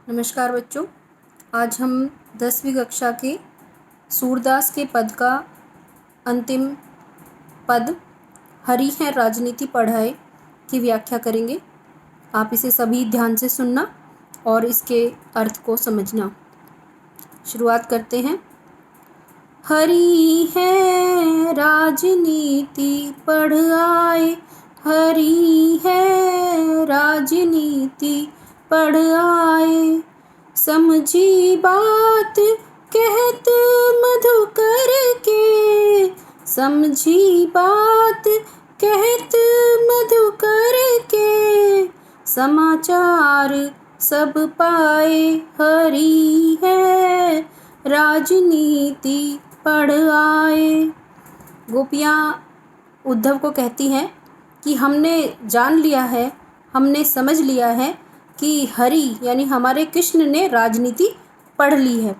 नमस्कार बच्चों, आज हम 10वीं कक्षा के सूरदास के पद का अंतिम पद हरि है राजनीति पढ़ाए की व्याख्या करेंगे। आप इसे सभी ध्यान से सुनना और इसके अर्थ को समझना। शुरुआत करते हैं। हरि है राजनीति पढ़ाए, हरि है राजनीति पढ़ आए। समझी बात कहत मधुकर के, समझी बात कहत मधुकर के। समाचार सब पाए, हरि है राजनीति पढ़ आए। गोपियाँ उद्धव को कहती हैं कि हमने जान लिया है, हमने समझ लिया है कि हरि यानी हमारे कृष्ण ने राजनीति पढ़ ली है।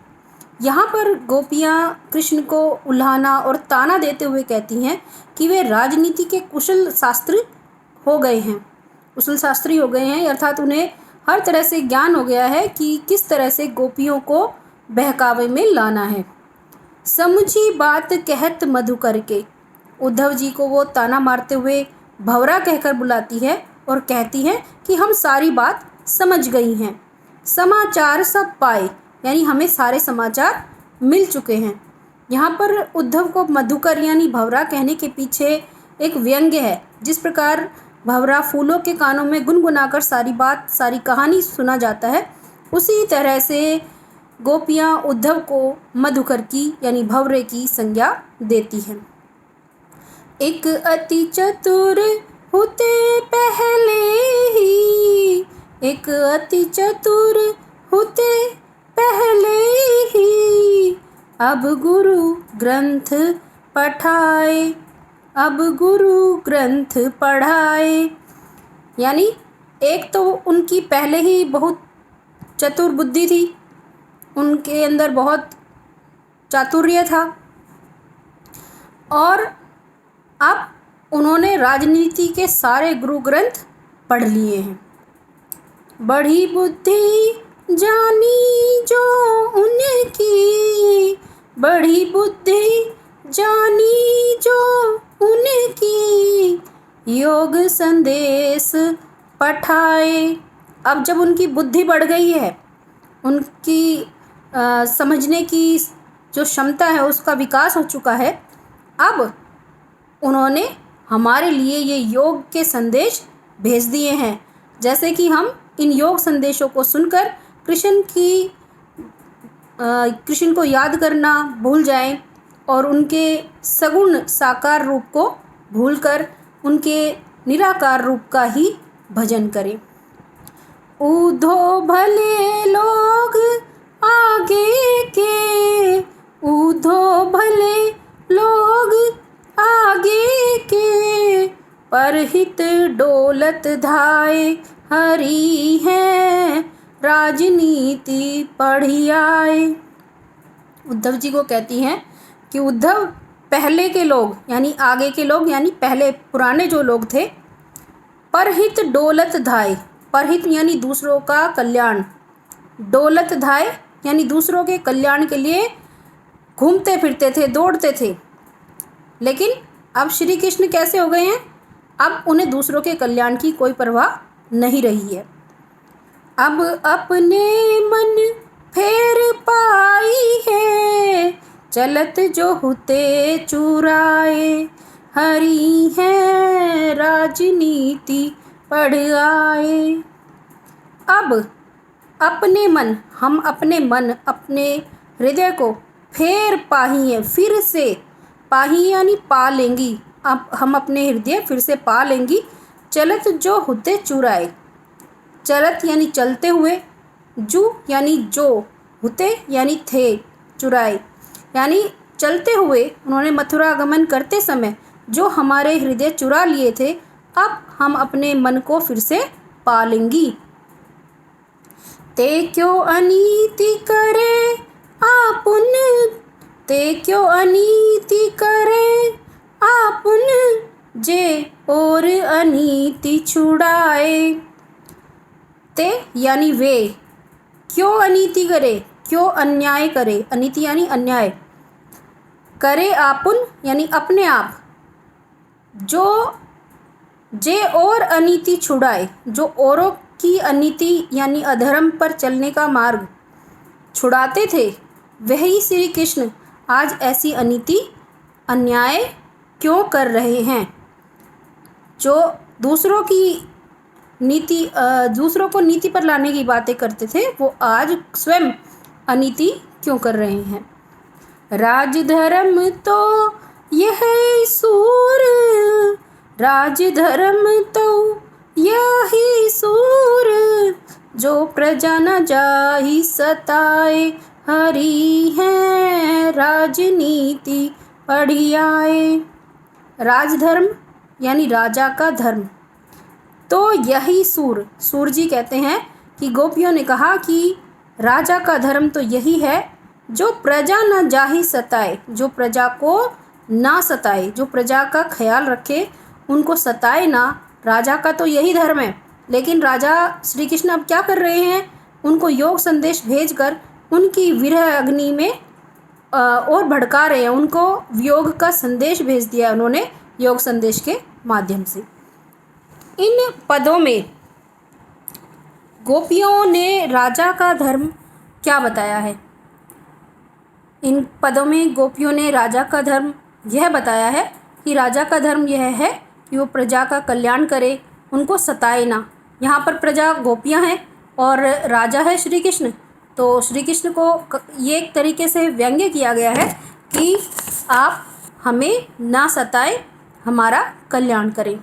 यहाँ पर गोपियाँ कृष्ण को उल्हाना और ताना देते हुए कहती हैं कि वे राजनीति के कुशल शास्त्री हो गए हैं, कुशल शास्त्री हो गए हैं, अर्थात उन्हें हर तरह से ज्ञान हो गया है कि किस तरह से गोपियों को बहकावे में लाना है। समझी बात कहत मधुकर के, उद्धव जी को वो ताना मारते हुए भंवरा कहकर बुलाती है और कहती है कि हम सारी बात समझ गई हैं। समाचार सब पाए यानी हमें सारे समाचार मिल चुके हैं। यहाँ पर उद्धव को मधुकर यानी भंवरा कहने के पीछे एक व्यंग्य है। जिस प्रकार भंवरा फूलों के कानों में गुनगुनाकर सारी बात, सारी कहानी सुना जाता है, उसी तरह से गोपियाँ उद्धव को मधुकर की यानी भंवरे की संज्ञा देती हैं। एक अति चतुर होते पहले ही, एक अति चतुर होते पहले ही। अब गुरु ग्रंथ पढ़ाए, अब गुरु ग्रंथ पढ़ाए। यानी एक तो उनकी पहले ही बहुत चतुर बुद्धि थी, उनके अंदर बहुत चातुर्य था, और अब उन्होंने राजनीति के सारे गुरु ग्रंथ पढ़ लिए हैं। बढ़ी बुद्धि जानी जो उनकी, बढ़ी बुद्धि जानी जो उनकी। योग संदेश पढ़ाए। अब जब उनकी बुद्धि बढ़ गई है, उनकी समझने की जो क्षमता है उसका विकास हो चुका है, अब उन्होंने हमारे लिए ये योग के संदेश भेज दिए हैं। जैसे कि हम इन योग संदेशों को सुनकर कृष्ण को याद करना भूल जाएं और उनके सगुण साकार रूप को भूलकर उनके निराकार रूप का ही भजन करें। ऊधो भले लोग आगे के, ऊधो भले लोग आगे के। परहित डोलत धाय, हरि है राजनीति पढ़ी आए। उद्धव जी को कहती हैं कि उद्धव पहले के लोग यानी आगे के लोग यानी पहले पुराने जो लोग थे, परहित डोलत धाय, परहित यानी दूसरों का कल्याण, डोलत धाय यानी दूसरों के कल्याण के लिए घूमते फिरते थे, दौड़ते थे। लेकिन अब श्री कृष्ण कैसे हो गए हैं? अब उन्हें दूसरों के कल्याण की कोई परवाह नहीं रही है। अब अपने मन फेर पाई है, चलत जो होते चुराए। हरि है राजनीति पढ़ आए। अब अपने मन, हम अपने मन, अपने हृदय को फेर पाही है, फिर से पाही यानी पा लेंगी। अब हम अपने हृदय फिर से पा लेंगी। चलत जो होते चुराए, चलत यानी चलते हुए, जू यानी जो, होते यानी थे, चुराए यानी चलते हुए उन्होंने मथुरा गमन करते समय जो हमारे हृदय चुरा लिए थे, अब हम अपने मन को फिर से पा लेंगी। ते क्यों अनीति करे आपुन, ते क्यों अनीति करे आपुन। जे और अनीति छुड़ाए। ते यानी वे, क्यों अनीति करे, क्यों अन्याय करे, अनीति यानी अन्याय, करे आपुन यानी अपने आप, जो जे और अनीति छुड़ाए, जो औरों की अनीति यानी अधर्म पर चलने का मार्ग छुड़ाते थे, वही श्री कृष्ण आज ऐसी अनीति अन्याय क्यों कर रहे हैं। जो दूसरों को नीति पर लाने की बातें करते थे, वो आज स्वयं अनीति क्यों कर रहे हैं। राजधर्म तो यह सूर, राजधर्म तो यही सूर, जो प्रजा न जाहि सताए, हरि है राजनीति पढ़ियाए। राजधर्म यानी राजा का धर्म, तो यही सूर, सूर जी कहते हैं कि गोपियों ने कहा कि राजा का धर्म तो यही है, जो प्रजा न जाहि सताए, जो प्रजा को ना सताए, जो प्रजा का ख्याल रखे, उनको सताए ना, राजा का तो यही धर्म है। लेकिन राजा श्री कृष्ण अब क्या कर रहे हैं, उनको योग संदेश भेजकर उनकी विरह अग्नि में और भड़का रहे हैं, उनको वियोग का संदेश भेज दिया उन्होंने योग संदेश के माध्यम से। इन पदों में गोपियों ने राजा का धर्म क्या बताया है। इन पदों में गोपियों ने राजा का धर्म यह बताया है कि राजा का धर्म यह है कि वो प्रजा का कल्याण करे, उनको सताए ना। यहाँ पर प्रजा गोपियाँ हैं और राजा है श्री कृष्ण, तो श्री कृष्ण को ये एक तरीके से व्यंग्य किया गया है कि आप हमें ना सताए, हमारा कल्याण करें।